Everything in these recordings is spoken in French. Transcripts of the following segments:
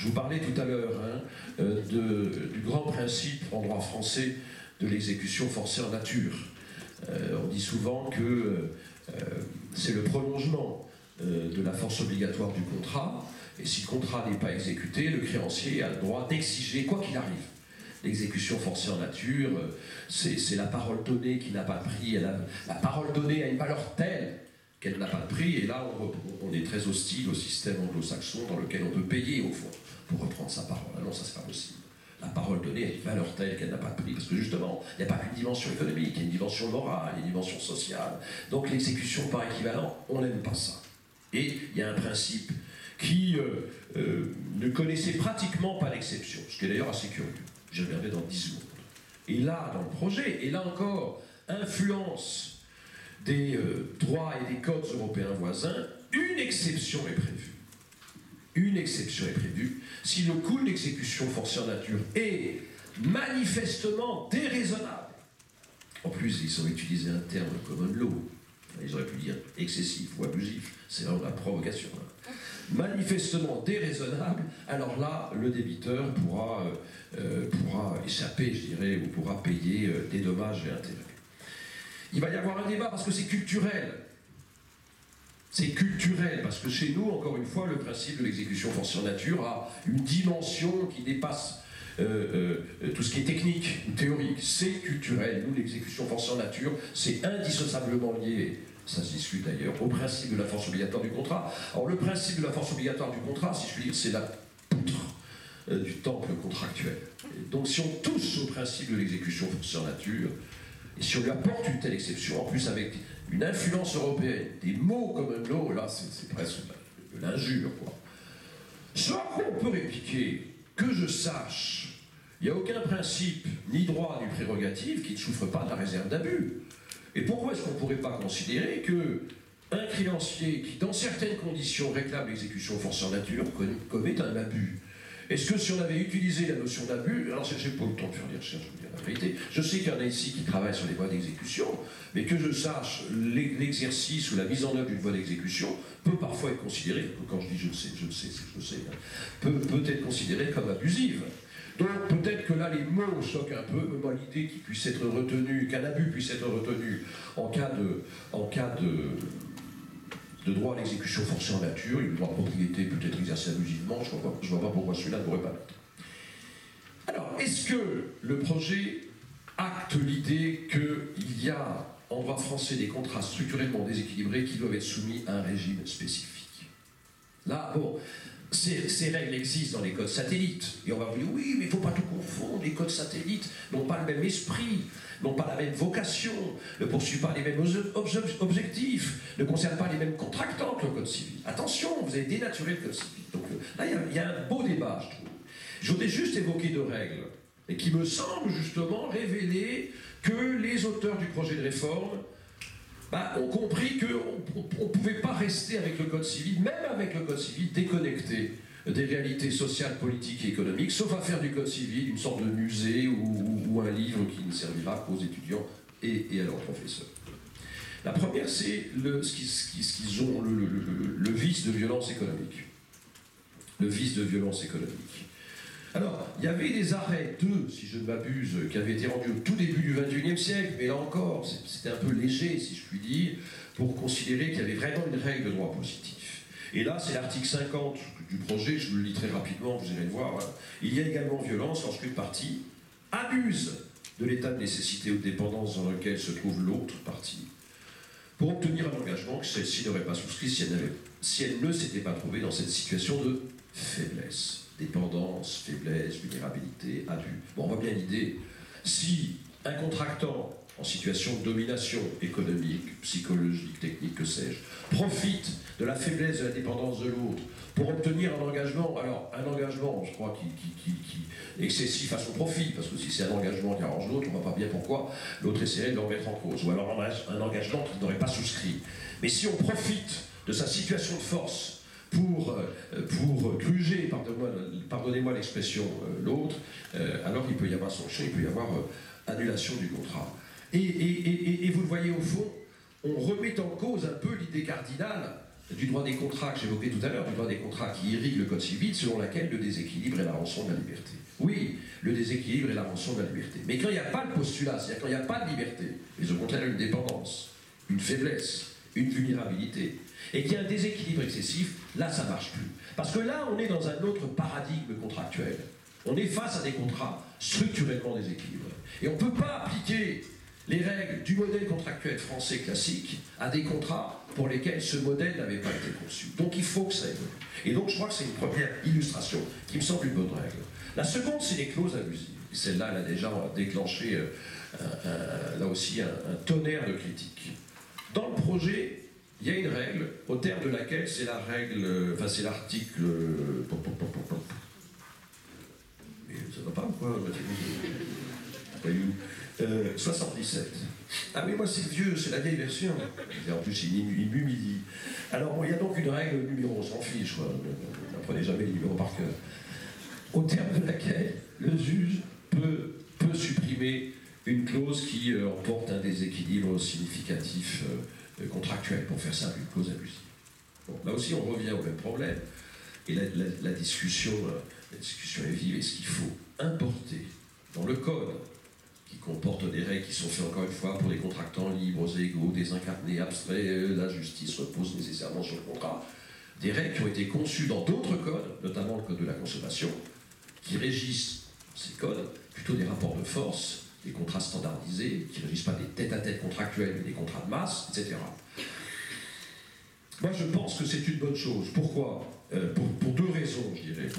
vous parlais tout à l'heure du grand principe en droit français de l'exécution forcée en nature. On dit souvent que c'est le prolongement de la force obligatoire du contrat, et si le contrat n'est pas exécuté, le créancier a le droit d'exiger, quoi qu'il arrive. L'exécution forcée en nature, c'est la parole donnée qui n'a pas de prix, la parole donnée a une valeur telle qu'elle n'a pas de prix, et là on est très hostile au système anglo-saxon dans lequel on peut payer au fond pour reprendre sa parole. Ah non, ça c'est pas possible. La parole donnée a une valeur telle qu'elle n'a pas de prix, parce que justement, il n'y a pas qu'une dimension économique, il y a une dimension morale, il y a une dimension sociale. Donc l'exécution par équivalent, on n'aime pas ça. Et il y a un principe qui ne connaissait pratiquement pas l'exception, ce qui est d'ailleurs assez curieux. J'y reviendrai dans 10 secondes. Et là, dans le projet, et là encore, influence des droits et des codes européens voisins, une exception est prévue. Une exception est prévue si le coût de l'exécution forcée en nature est manifestement déraisonnable. En plus, ils ont utilisé un terme common law. Ils auraient pu dire excessif ou abusif. C'est vraiment la provocation. Manifestement déraisonnable, alors là, le débiteur pourra échapper, je dirais, ou pourra payer des dommages et intérêts. Il va y avoir un débat parce que c'est culturel. C'est culturel, parce que chez nous, encore une fois, le principe de l'exécution forcée en nature a une dimension qui dépasse tout ce qui est technique ou théorique. C'est culturel. Nous, l'exécution forcée en nature, c'est indissociablement lié, ça se discute d'ailleurs, au principe de la force obligatoire du contrat. Alors, le principe de la force obligatoire du contrat, si je puis dire, c'est la poutre du temple contractuel. Et donc, si on touche au principe de l'exécution forcée en nature, et si on lui apporte une telle exception, en plus avec une influence européenne, des mots comme un law, là, c'est presque de l'injure, quoi. Ce à quoi on peut répliquer, que je sache, il n'y a aucun principe ni droit ni prérogative qui ne souffre pas de la réserve d'abus. Et pourquoi est-ce qu'on ne pourrait pas considérer qu'un créancier qui, dans certaines conditions, réclame l'exécution forcée en nature, commet un abus? Est-ce que si on avait utilisé la notion d'abus, alors j'ai pas le temps de faire des recherches, je vous dire la vérité, je sais qu'il y en a ici qui travaillent sur les voies d'exécution, mais que je sache, l'exercice ou la mise en œuvre d'une voie d'exécution peut parfois être considéré, quand je dis je le sais, c'est que je sais, peut être considéré comme abusive. Donc peut-être que là les mots choquent un peu, mais moi l'idée qu'il puisse être retenu, qu'un abus puisse être retenu en cas de droit à l'exécution forcée en nature, et le droit de propriété peut être exercé abusivement, je vois pas pourquoi celui-là ne devrait pas l'être. Alors, est-ce que le projet acte l'idée qu'il y a en droit français des contrats structurellement déséquilibrés qui doivent être soumis à un régime spécifique? Là, bon, ces règles existent dans les codes satellites, et on va vous dire, oui, mais il ne faut pas tout confondre, les codes satellites n'ont pas le même esprit, n'ont pas la même vocation, ne poursuivent pas les mêmes objectifs, ne concernent pas les mêmes contractants que le code civil. Attention, vous avez dénaturé le code civil. Donc là, il y a un beau débat, je trouve. Je voudrais juste évoquer deux règles, et qui me semblent justement révéler que les auteurs du projet de réforme ont compris qu'on ne pouvait pas rester avec le code civil, même avec le code civil, déconnecté des réalités sociales, politiques et économiques, sauf à faire du code civil une sorte de musée ou un livre qui ne servira qu'aux étudiants et à leurs professeurs. La première, c'est ce qu'ils ont, le vice de violence économique. Le vice de violence économique. Alors, il y avait des arrêts, si je ne m'abuse, qui avaient été rendus au tout début du XXIe siècle, mais là encore, c'était un peu léger, si je puis dire, pour considérer qu'il y avait vraiment une règle de droit positif. Et là, c'est l'article 50 du projet, je le lis très rapidement, vous irez le voir. Voilà. Il y a également violence lorsqu'une partie abuse de l'état de nécessité ou de dépendance dans lequel se trouve l'autre partie, pour obtenir un engagement que celle-ci n'aurait pas souscrit si elle ne s'était pas trouvée dans cette situation de faiblesse. Dépendance, faiblesse, vulnérabilité, abus. Bon, on voit bien l'idée. Si un contractant en situation de domination économique, psychologique, technique, que sais-je, profite de la faiblesse de la dépendance de l'autre pour obtenir un engagement, alors un engagement, je crois, qui est excessif à son profit, parce que si c'est un engagement qui arrange l'autre, on ne voit pas bien pourquoi l'autre essaierait de le remettre en cause, ou alors un engagement qu'il n'aurait pas souscrit. Mais si on profite de sa situation de force pour gruger, pardonnez-moi l'expression, l'autre, alors il peut y avoir sanction, il peut y avoir annulation du contrat. Et vous le voyez au fond, on remet en cause un peu l'idée cardinale du droit des contrats que j'évoquais tout à l'heure, du droit des contrats qui irrigue le Code civil, selon laquelle le déséquilibre est la rançon de la liberté. Oui, le déséquilibre est la rançon de la liberté. Mais quand il n'y a pas de postulat, c'est-à-dire quand il n'y a pas de liberté, mais au contraire une dépendance, une faiblesse, une vulnérabilité, et qu'il y a un déséquilibre excessif, là ça ne marche plus. Parce que là on est dans un autre paradigme contractuel. On est face à des contrats structurellement déséquilibrés. Et on ne peut pas appliquer les règles du modèle contractuel français classique à des contrats pour lesquels ce modèle n'avait pas été conçu. Donc il faut que ça évolue. Et donc je crois que c'est une première illustration qui me semble une bonne règle. La seconde, c'est les clauses abusives. Et celle-là, elle a déjà déclenché là aussi un tonnerre de critiques. Dans le projet, il y a une règle au terme de laquelle c'est la règle, enfin c'est l'article... Mais ça va pas ou quoi 77. Ah oui, moi c'est vieux, c'est la vieille version. Et en plus, il m'humilie. Alors, bon, il y a donc une règle numéro, on s'en fiche, quoi. N'apprenez jamais les numéros par cœur. Au terme de laquelle le juge peut supprimer une clause qui emporte un déséquilibre significatif contractuel, pour faire simple, une clause abusive. Bon, là aussi, on revient au même problème. Et la discussion est vive. Est-ce qu'il faut importer dans le code, qui comporte des règles qui sont faites encore une fois pour les contractants libres, égaux, désincarnés, abstraits, la justice repose nécessairement sur le contrat, des règles qui ont été conçues dans d'autres codes, notamment le code de la consommation, qui régissent ces codes plutôt des rapports de force, des contrats standardisés, qui ne régissent pas des tête-à-tête contractuels, mais des contrats de masse, etc. Moi, je pense que c'est une bonne chose. Pourquoi ? Pour deux raisons, je dirais,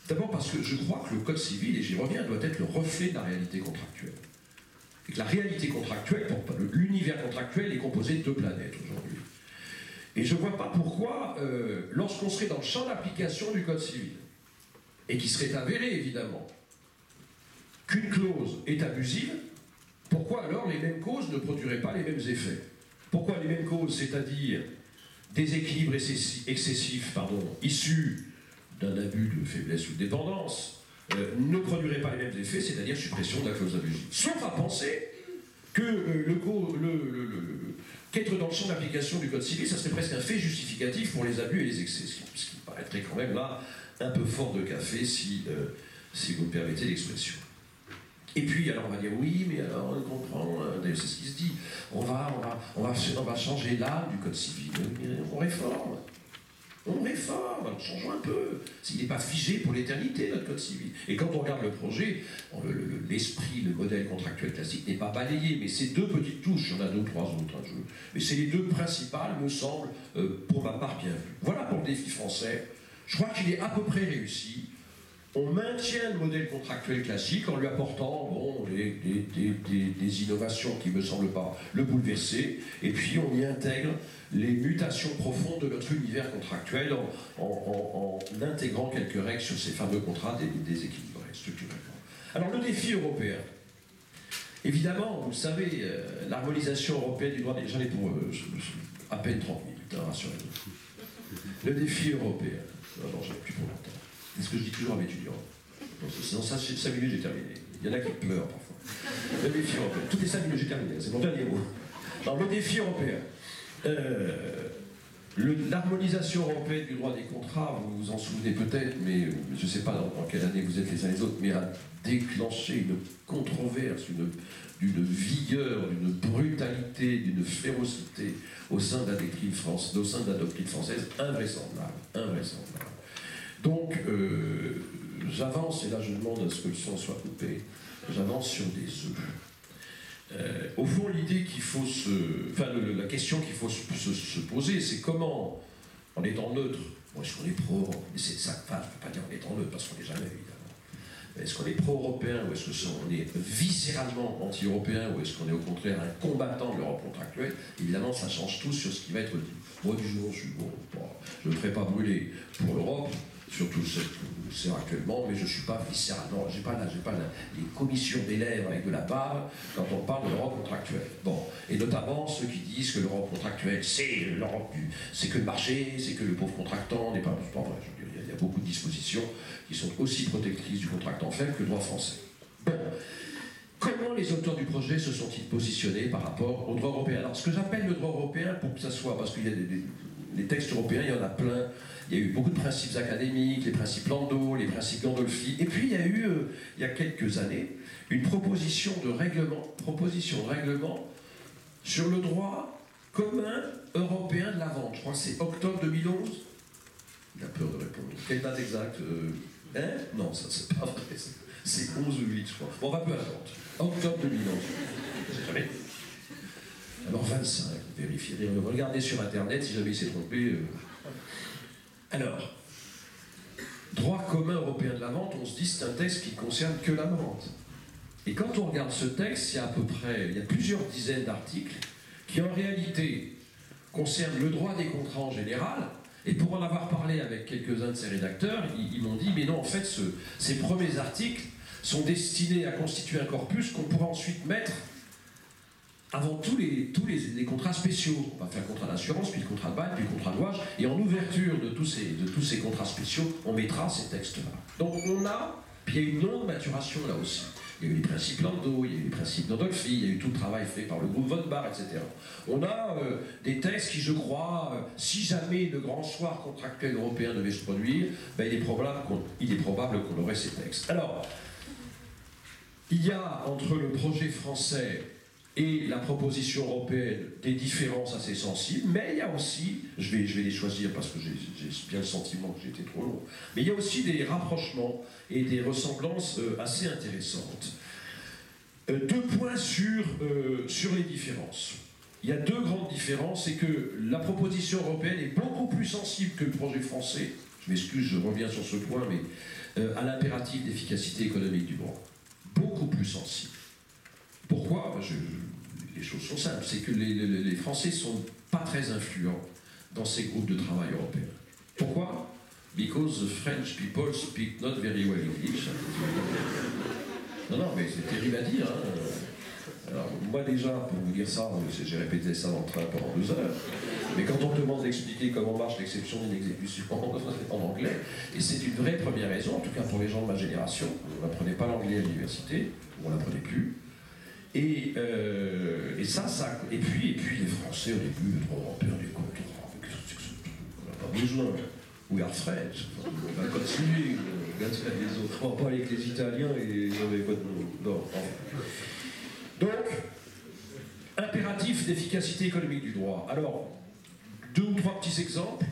D'abord parce que je crois que le Code civil, et j'y reviens, doit être le reflet de la réalité contractuelle. Et que la réalité contractuelle, l'univers contractuel est composé de deux planètes aujourd'hui. Et je ne vois pas pourquoi, lorsqu'on serait dans le champ d'application du Code civil, et qui serait avéré évidemment, qu'une clause est abusive, pourquoi alors les mêmes causes ne produiraient pas les mêmes effets? Pourquoi les mêmes causes, c'est-à-dire déséquilibre excessif, issu d'un abus de faiblesse ou de dépendance, ne produiraient pas les mêmes effets, c'est-à-dire suppression de la clause abusive. Sauf à penser que qu'être dans le champ d'application du Code civil, ça serait presque un fait justificatif pour les abus et les excès, ce qui paraîtrait quand même là un peu fort de café, si vous me permettez l'expression. Et puis, alors on va dire, oui, mais alors on comprend, c'est ce qui se dit, on va changer l'âme du Code civil, on réforme. Alors changeons un peu. S'il n'est pas figé pour l'éternité, notre Code civil. Et quand on regarde le projet, l'esprit, le modèle contractuel classique n'est pas balayé, mais ces deux petites touches, il y en a deux ou trois autres, mais c'est les deux principales, me semblent, pour ma part, bien vues. Voilà pour le défi français. Je crois qu'il est à peu près réussi. On maintient le modèle contractuel classique en lui apportant des innovations qui ne me semblent pas le bouleverser, et puis on y intègre les mutations profondes de notre univers contractuel en intégrant quelques règles sur ces fameux contrats déséquilibrés structurellement. Alors le défi européen, évidemment, vous le savez, l'harmonisation européenne du droit des... J'en ai pour à peine 30 minutes, hein, rassurez-vous. Le défi européen, non, j'en ai plus pour longtemps. C'est ce que je dis toujours à mes étudiants. Sinon, 5 minutes, j'ai terminé. Il y en a qui pleurent parfois. Le défi européen. Toutes les 5 minutes, j'ai terminé. C'est mon dernier mot. Alors, le défi européen. L'harmonisation européenne du droit des contrats, vous vous en souvenez peut-être, mais je ne sais pas dans quelle année vous êtes les uns les autres, mais a déclenché une controverse, d'une vigueur, d'une brutalité, d'une férocité au sein de la doctrine française invraisemblable. Donc, j'avance, et là je demande à ce que le son soit coupé, j'avance sur des œufs. Au fond, l'idée qu'il faut la question qu'il faut se poser, c'est comment, en étant neutre, est-ce qu'on est pro, mais c'est ça, je ne peux pas dire en étant neutre, parce qu'on n'est jamais, évidemment. Est-ce qu'on est pro-européen, ou est-ce qu'on est viscéralement anti-européen, ou est-ce qu'on est au contraire un combattant de l'Europe contractuelle? Évidemment, ça change tout sur ce qui va être dit. Moi, du jour, je ne me ferai pas brûler pour l'Europe, surtout ce que c'est actuellement, mais je ne suis pas viscéralement, j'ai pas les commissions des lèvres avec de la bave quand on parle de l'Europe contractuelle. Bon, et notamment ceux qui disent que l'Europe contractuelle, c'est que le marché, c'est que le pauvre contractant n'est pas vrai. Je veux dire, il y a beaucoup de dispositions qui sont aussi protectrices du contractant faible que le droit français. Bon, comment les auteurs du projet se sont-ils positionnés par rapport au droit européen? Alors, ce que j'appelle le droit européen, pour que ça soit, parce qu'il y a les textes européens, il y en a plein. Il y a eu beaucoup de principes académiques, les principes Landau, les principes Gandolfi. Et puis, il y a eu, il y a quelques années, une proposition de règlement sur le droit commun européen de la vente. Je crois que c'est octobre 2011. Il a peur de répondre. Quelle date exacte? Non, ça c'est pas vrai. C'est 11 ou 8, je crois. Bon, on va peu à la vente. Octobre 2011. Je sais jamais. Alors 25, vérifierez. Regardez sur Internet si jamais il s'est trompé. Alors, droit commun européen de la vente, on se dit c'est un texte qui ne concerne que la vente. Et quand on regarde ce texte, il y a plusieurs dizaines d'articles qui en réalité concernent le droit des contrats en général. Et pour en avoir parlé avec quelques-uns de ces rédacteurs, ils m'ont dit mais non, en fait, ces premiers articles sont destinés à constituer un corpus qu'on pourra ensuite mettre avant tous les contrats spéciaux. On va faire le contrat d'assurance, puis le contrat de bail, puis le contrat de louage, et en ouverture de tous ces contrats spéciaux, on mettra ces textes-là. Donc puis il y a eu une longue maturation là aussi. Il y a eu les principes Landau, il y a eu les principes Gandolfi, il y a eu tout le travail fait par le groupe Von Bahr, etc. On a des textes qui, je crois, si jamais le grand soir contractuel européen devait se produire, ben, il est probable qu'on aurait ces textes. Alors, il y a entre le projet français et la proposition européenne des différences assez sensibles, mais il y a aussi, je vais les choisir parce que j'ai bien le sentiment que j'étais trop long, mais il y a aussi des rapprochements et des ressemblances assez intéressantes. 2 points sur les différences. Il y a 2 grandes différences, c'est que la proposition européenne est beaucoup plus sensible que le projet français, je m'excuse, je reviens sur ce point, mais à l'impératif d'efficacité économique du droit. Beaucoup plus sensible. Pourquoi? Les choses sont simples, c'est que les Français ne sont pas très influents dans ces groupes de travail européens. Pourquoi? Because the French people speak not very well English. Non, mais c'est terrible à dire. Hein. Alors, moi déjà, pour vous dire ça, j'ai répété ça dans le train pendant 2 heures, mais quand on me demande d'expliquer comment marche l'exception d'une exécution en anglais, et c'est une vraie première raison, en tout cas pour les gens de ma génération, on n'apprenait pas l'anglais à l'université, on ne l'apprenait plus. Et puis les Français au début, le droit européen, les contrats, on n'a pas besoin. We are French, on va continuer, les autres. On va pas aller avec les Italiens et on n'avait pas de non. Donc, impératif d'efficacité économique du droit. Alors, 2 ou 3 petits exemples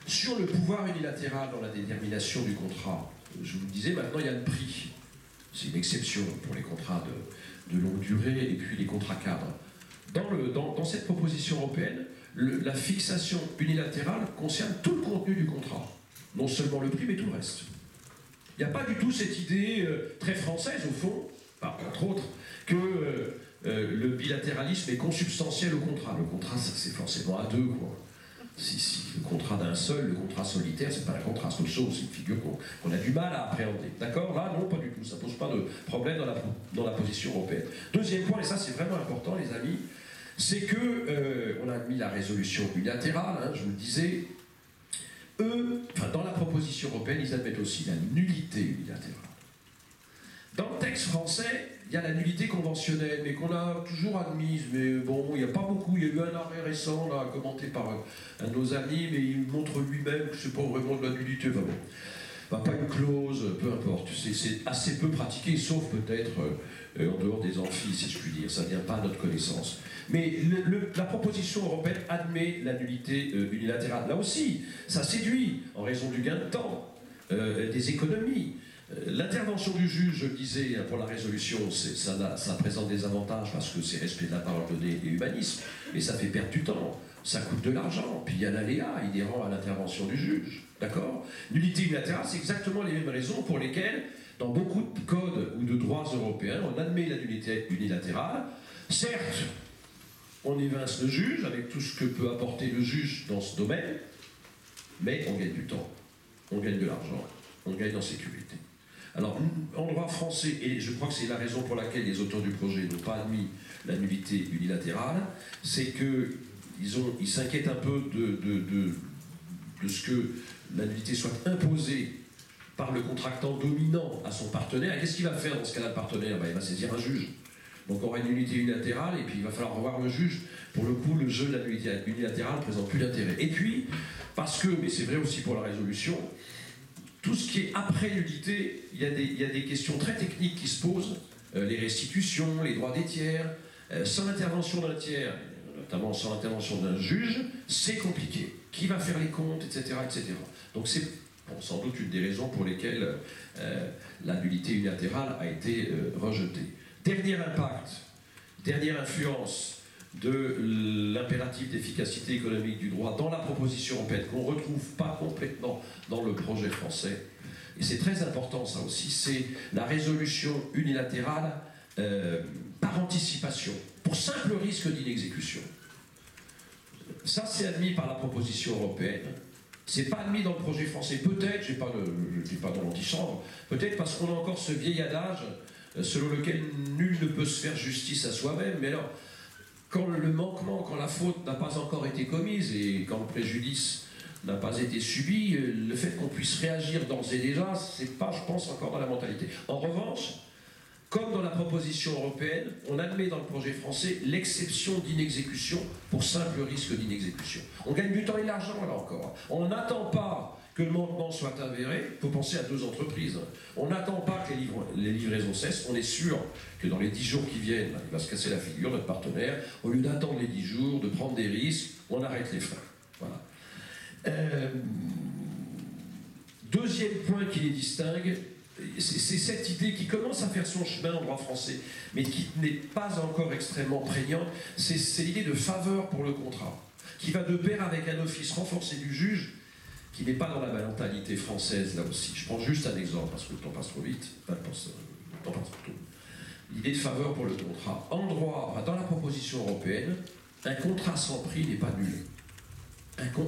sur le pouvoir unilatéral dans la détermination du contrat. Je vous le disais, maintenant il y a le prix. C'est une exception pour les contrats de longue durée et puis les contrats cadres. Dans cette proposition européenne, la fixation unilatérale concerne tout le contenu du contrat. Non seulement le prix, mais tout le reste. Il n'y a pas du tout cette idée très française, au fond, entre autres, que le bilatéralisme est consubstantiel au contrat. Le contrat, c'est forcément à 2, quoi. Si le contrat d'un seul, le contrat solitaire, c'est pas un contrat, c'est autre chose, c'est une figure qu'on a du mal à appréhender. D'accord? Là, non, pas du tout. Ça pose pas de problème dans la position européenne. Deuxième point, et ça c'est vraiment important, les amis, c'est que, on a mis la résolution unilatérale, hein, je vous le disais, dans la proposition européenne, ils admettent aussi la nullité unilatérale. Dans le texte français, il y a la nullité conventionnelle, mais qu'on a toujours admise, mais bon, il n'y a pas beaucoup. Il y a eu un arrêt récent, là, commenté par un de nos amis, mais il montre lui-même que c'est pas vraiment de la nullité. Enfin bon, pas une clause, peu importe. C'est assez peu pratiqué, sauf peut-être en dehors des amphis, si je puis dire. Ça ne vient pas à notre connaissance. Mais la proposition européenne admet la nullité unilatérale. Là aussi, ça séduit, en raison du gain de temps, des économies. L'intervention du juge, je le disais, pour la résolution, ça présente des avantages parce que c'est respect de la parole donnée et humanisme, mais ça fait perdre du temps, ça coûte de l'argent, puis il y a l'aléa inhérent à l'intervention du juge, d'accord? Nullité unilatérale, c'est exactement les mêmes raisons pour lesquelles, dans beaucoup de codes ou de droits européens, on admet la nullité unilatérale. Certes, on évince le juge avec tout ce que peut apporter le juge dans ce domaine, mais on gagne du temps, on gagne de l'argent, on gagne en sécurité. Alors, en droit français, et je crois que c'est la raison pour laquelle les auteurs du projet n'ont pas admis la nullité unilatérale, c'est qu'ils s'inquiètent un peu de ce que la nullité soit imposée par le contractant dominant à son partenaire. Et qu'est-ce qu'il va faire dans ce cas-là, le partenaire? Il va saisir un juge. Donc on aura une unité unilatérale et puis il va falloir revoir le juge. Pour le coup, le jeu de la unité unilatérale ne présente plus d'intérêt. Et puis, parce que, mais c'est vrai aussi pour la résolution, tout ce qui est après l'unité, il y a des questions très techniques qui se posent, les restitutions, les droits des tiers, sans l'intervention d'un tiers, notamment sans l'intervention d'un juge, c'est compliqué. Qui va faire les comptes, etc. etc. Donc c'est sans doute une des raisons pour lesquelles la nullité unilatérale a été rejetée. Dernier impact, dernière influence de l'impératif d'efficacité économique du droit dans la proposition européenne, qu'on ne retrouve pas complètement dans le projet français, et c'est très important ça aussi, c'est la résolution unilatérale par anticipation, pour simple risque d'inexécution. Ça, c'est admis par la proposition européenne. C'est pas admis dans le projet français. Peut-être, je ne dis pas dans l'antichambre, peut-être parce qu'on a encore ce vieil adage selon lequel nul ne peut se faire justice à soi-même. Mais alors, quand le manquement, quand la faute n'a pas encore été commise et quand le préjudice n'a pas été subi, le fait qu'on puisse réagir d'ores et déjà, c'est pas, je pense, encore dans la mentalité. En revanche, comme dans la proposition européenne, on admet dans le projet français l'exception d'inexécution pour simple risque d'inexécution. On gagne du temps et de l'argent là encore. On n'attend pas que le manquement soit avéré. Il faut penser à deux entreprises. On n'attend pas que les livraisons cessent. On est sûr que dans les 10 jours qui viennent, il va se casser la figure, notre partenaire. Au lieu d'attendre les 10 jours, de prendre des risques, on arrête les freins. Voilà. Deuxième point qui les distingue, c'est cette idée qui commence à faire son chemin en droit français, mais qui n'est pas encore extrêmement prégnante, c'est l'idée de faveur pour le contrat, qui va de pair avec un office renforcé du juge, qui n'est pas dans la mentalité française là aussi. Je prends juste un exemple, parce que le temps passe trop vite, le temps passe trop tôt. L'idée de faveur pour le contrat. En droit, dans la proposition européenne, un contrat sans prix n'est pas nul.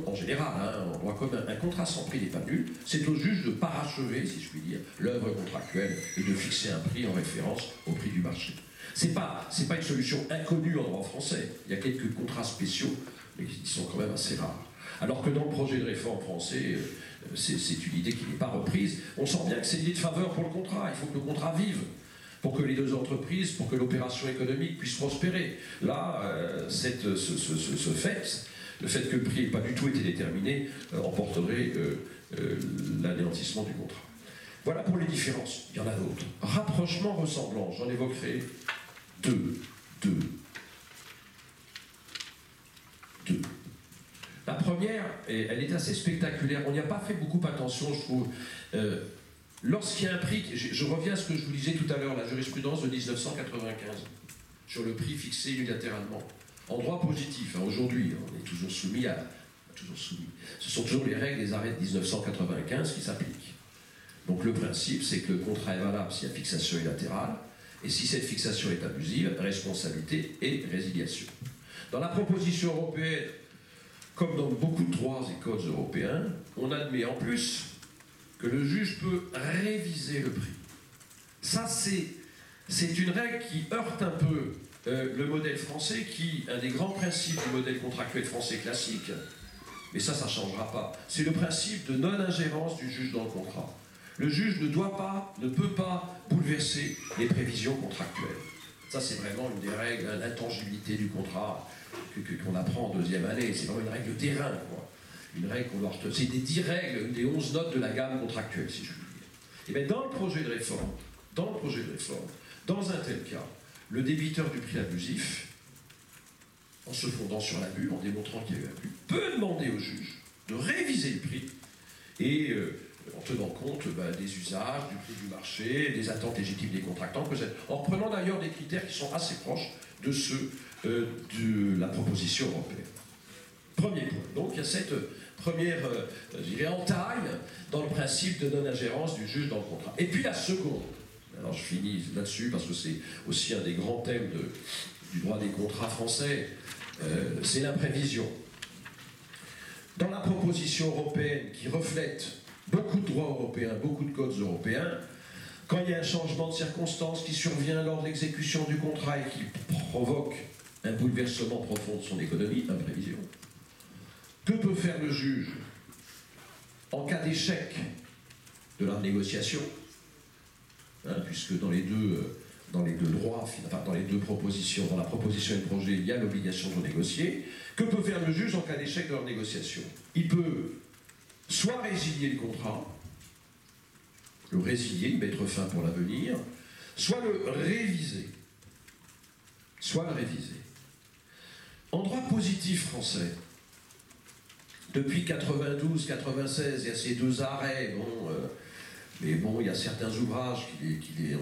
En général, en droit commun, un contrat sans prix n'est pas nul. C'est au juge de parachever, si je puis dire, l'œuvre contractuelle et de fixer un prix en référence au prix du marché. C'est pas une solution inconnue en droit français. Il y a quelques contrats spéciaux, mais qui sont quand même assez rares. Alors que dans le projet de réforme français, c'est une idée qui n'est pas reprise. On sent bien que c'est l'idée de faveur pour le contrat. Il faut que le contrat vive pour que les deux entreprises, pour que l'opération économique puisse prospérer. Là, le fait que le prix n'ait pas du tout été déterminé emporterait l'anéantissement du contrat. Voilà pour les différences. Il y en a d'autres. Rapprochement, ressemblance. J'en évoquerai deux. La première, elle est assez spectaculaire. On n'y a pas fait beaucoup attention, je trouve. Lorsqu'il y a un prix, je reviens à ce que je vous disais tout à l'heure, la jurisprudence de 1995, sur le prix fixé unilatéralement. En droit positif, aujourd'hui, on est toujours soumis. Ce sont toujours les règles des arrêts de 1995 qui s'appliquent. Donc le principe, c'est que le contrat est valable s'il y a fixation unilatérale, et si cette fixation est abusive, responsabilité et résiliation. Dans la proposition européenne, comme dans beaucoup de droits et codes européens, on admet en plus que le juge peut réviser le prix. Ça, c'est une règle qui heurte un peu le modèle français, un des grands principes du modèle contractuel français classique, mais ça ne changera pas, c'est le principe de non-ingérence du juge dans le contrat. Le juge ne peut pas bouleverser les prévisions contractuelles. Ça, c'est vraiment une des règles, l'intangibilité du contrat qu'on apprend en deuxième année. C'est vraiment une règle d'airain, quoi. Une règle qu'on doit retenir. C'est des 10 règles, une des 11 notes de la gamme contractuelle, si je puis dire. Et bien, dans le projet de réforme, dans un tel cas, le débiteur du prix abusif, en se fondant sur l'abus, en démontrant qu'il y a eu abus, peut demander au juge de réviser le prix et en tenant compte des usages, du prix du marché, des attentes légitimes des contractants, en reprenant d'ailleurs des critères qui sont assez proches de ceux de la proposition européenne. Premier point. Donc il y a cette première, entaille dans le principe de non-ingérence du juge dans le contrat. Et puis la seconde, alors je finis là-dessus parce que c'est aussi un des grands thèmes du droit des contrats français, c'est l'imprévision. Dans la proposition européenne qui reflète beaucoup de droits européens, beaucoup de codes européens, quand il y a un changement de circonstance qui survient lors de l'exécution du contrat et qui provoque un bouleversement profond de son économie, imprévision, que peut faire le juge en cas d'échec de la négociation, puisque dans les deux dans les deux droits, enfin dans les deux propositions, dans la proposition et le projet, il y a l'obligation de négocier. Que peut faire le juge en cas d'échec de leur négociation? Il peut soit résilier le contrat, le résilier, mettre fin pour l'avenir, soit le réviser. Soit le réviser. En droit positif français, depuis 92-96, il y a ces deux arrêts, mais bon, il y a certains ouvrages qui les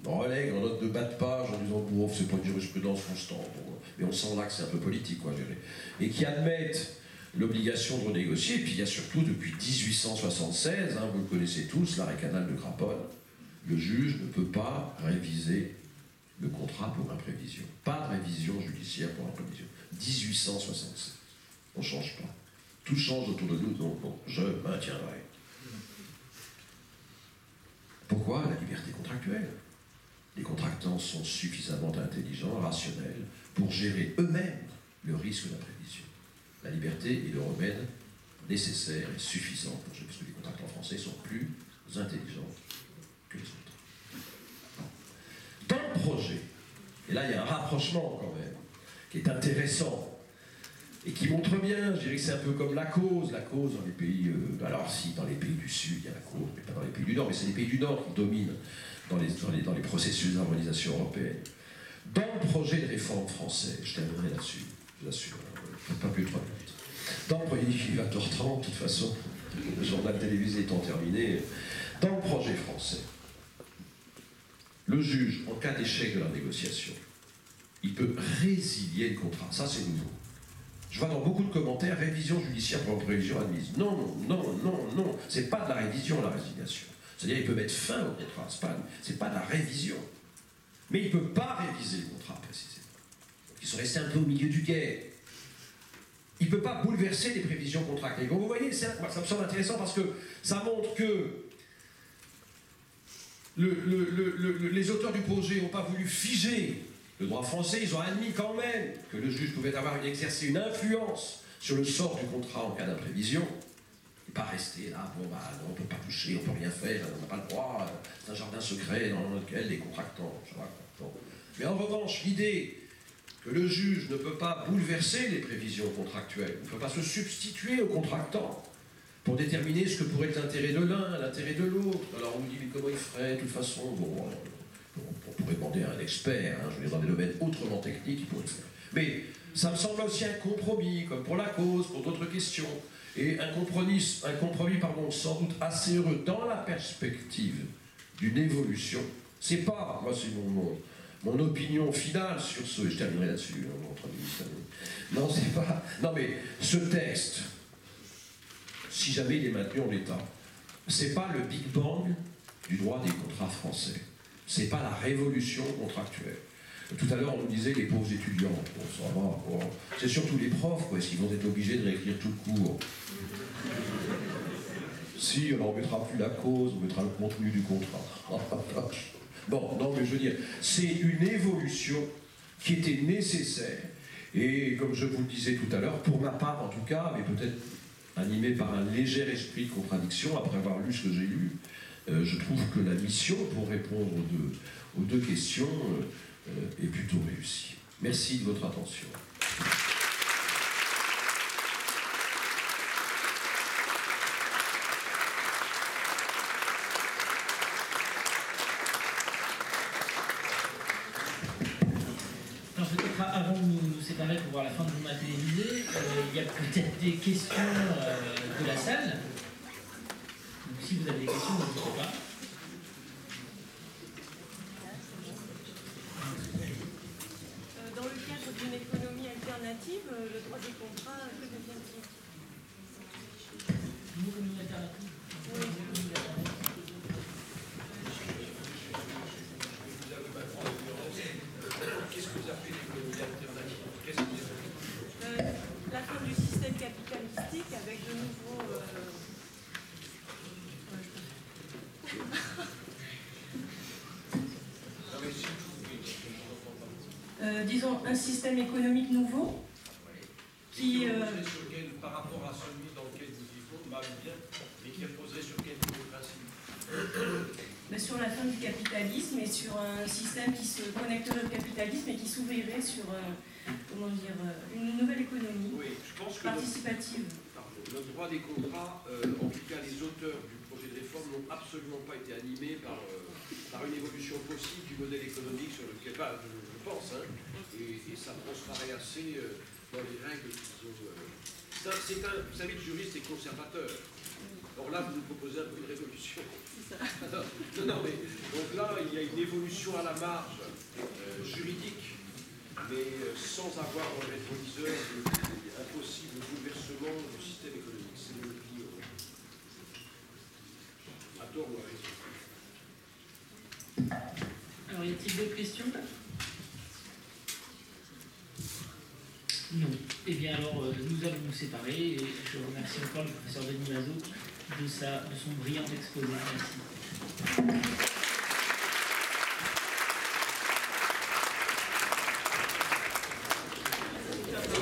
relèguent en note de bas de page en disant bon, c'est pas une jurisprudence constante, mais on sent là que c'est un peu politique, quoi, je dirais. Et qui admettent l'obligation de renégocier. Et puis il y a surtout depuis 1876, vous le connaissez tous, l'arrêt canal de Craponne, le juge ne peut pas réviser le contrat pour imprévision. Pas de révision judiciaire pour imprévision. 1876. On ne change pas. Tout change autour de nous, donc bon, je maintiendrai. Pourquoi? La liberté contractuelle. Les contractants sont suffisamment intelligents, rationnels, pour gérer eux-mêmes le risque d'imprévision. La liberté est le remède nécessaire et suffisant pour gérer, parce que les contractants français sont plus intelligents que les autres. Dans le projet, et là il y a un rapprochement quand même, qui est intéressant, et qui montre bien, je dirais que c'est un peu comme la cause dans les pays, alors si, dans les pays du Sud, il y a la cause, mais pas dans les pays du Nord, mais c'est les pays du Nord qui dominent dans les processus d'harmonisation européenne. Dans le projet de réforme français, je terminerai là-dessus, je vous assure, pas plus de 3 minutes. Dans le projet, il est 20h30, de toute façon, le journal télévisé étant terminé, dans le projet français, le juge, en cas d'échec de la négociation, il peut résilier le contrat, ça c'est nouveau. Je vois dans beaucoup de commentaires, révision judiciaire pour prévision admise. Non, non, non, non, c'est pas de la révision, la résiliation. C'est-à-dire il peut mettre fin au contrat, c'est pas de la révision. Mais il ne peut pas réviser le contrat, précisément. Il serait resté un peu au milieu du guet. Il ne peut pas bouleverser les prévisions contractuelles. Donc vous voyez, ça me semble intéressant parce que ça montre que les auteurs du projet n'ont pas voulu figer le droit français. Ils ont admis quand même que le juge pouvait exercer une influence sur le sort du contrat en cas d'imprévision. Et pas rester là, bon bah non, on ne peut pas toucher, on ne peut rien faire, on n'a pas le droit, c'est un jardin secret dans lequel les contractants... Bon. Mais en revanche, l'idée que le juge ne peut pas bouleverser les prévisions contractuelles, ne peut pas se substituer aux contractants pour déterminer ce que pourrait être l'intérêt de l'un, l'intérêt de l'autre. Alors on nous dit, mais comment il ferait, de toute façon, bon, on pourrait demander à un expert, je veux dire, dans des domaines autrement techniques, il pourrait le faire. Mais ça me semble aussi un compromis, comme pour la cause, pour d'autres questions, et un compromis sans doute assez heureux dans la perspective d'une évolution. C'est pas, moi c'est mon opinion finale sur ce, et je terminerai là-dessus, non, c'est pas, non mais ce texte, si jamais il est maintenu en l'état, c'est pas le Big Bang du droit des contrats français, c'est pas la révolution contractuelle. Tout à l'heure, on nous disait les pauvres étudiants, bon, ça va, bon. C'est surtout les profs, quoi, est-ce qu'ils vont être obligés de réécrire tout le cours? Si, alors on mettra plus la cause, on mettra le contenu du contrat. Bon, non, mais je veux dire, c'est une évolution qui était nécessaire. Et comme je vous le disais tout à l'heure, pour ma part en tout cas, mais peut-être animé par un léger esprit de contradiction, après avoir lu ce que j'ai lu, je trouve que la mission pour répondre aux deux questions est plutôt réussie. Merci de votre attention. Avant de nous séparer pour voir la fin de journal télévisé, il y a peut-être des questions de la salle. Donc si vous avez des questions, n'hésitez pas. Dans le cadre d'une économie alternative, le droit des contrats, que devient-il? Une économie alternative. Oui. Qu'est-ce que vous appelez l'économie alternative? La fin du système capitalistique avec de nouveaux... disons un système économique nouveau qui... par rapport à celui dans lequel vous vivez, mal ou bien, et qui est posé sur quel principe? Sur sur la fin du capitalisme et sur un système qui se connecterait au capitalisme et qui s'ouvrirait sur comment dire, une nouvelle économie participative. Le droit des contrats, en tout cas les auteurs du projet de réforme n'ont absolument pas été animés par une évolution possible du modèle économique sur lequel, je pense, hein, et ça transparaît assez dans les règles qu'ils ont. Vous savez, le juriste est conservateur. Or là, vous nous proposez un peu une révolution. Non, mais donc là, il y a une évolution à la marge juridique, mais sans avoir un rétroviseur un possible bouleversement du système économique. C'est le pire. À tort ou à raison. Alors, y a-t-il d'autres questions? Non. Eh bien alors, nous allons nous séparer et je remercie encore le professeur Denis Mazot de son brillant exposé. Merci.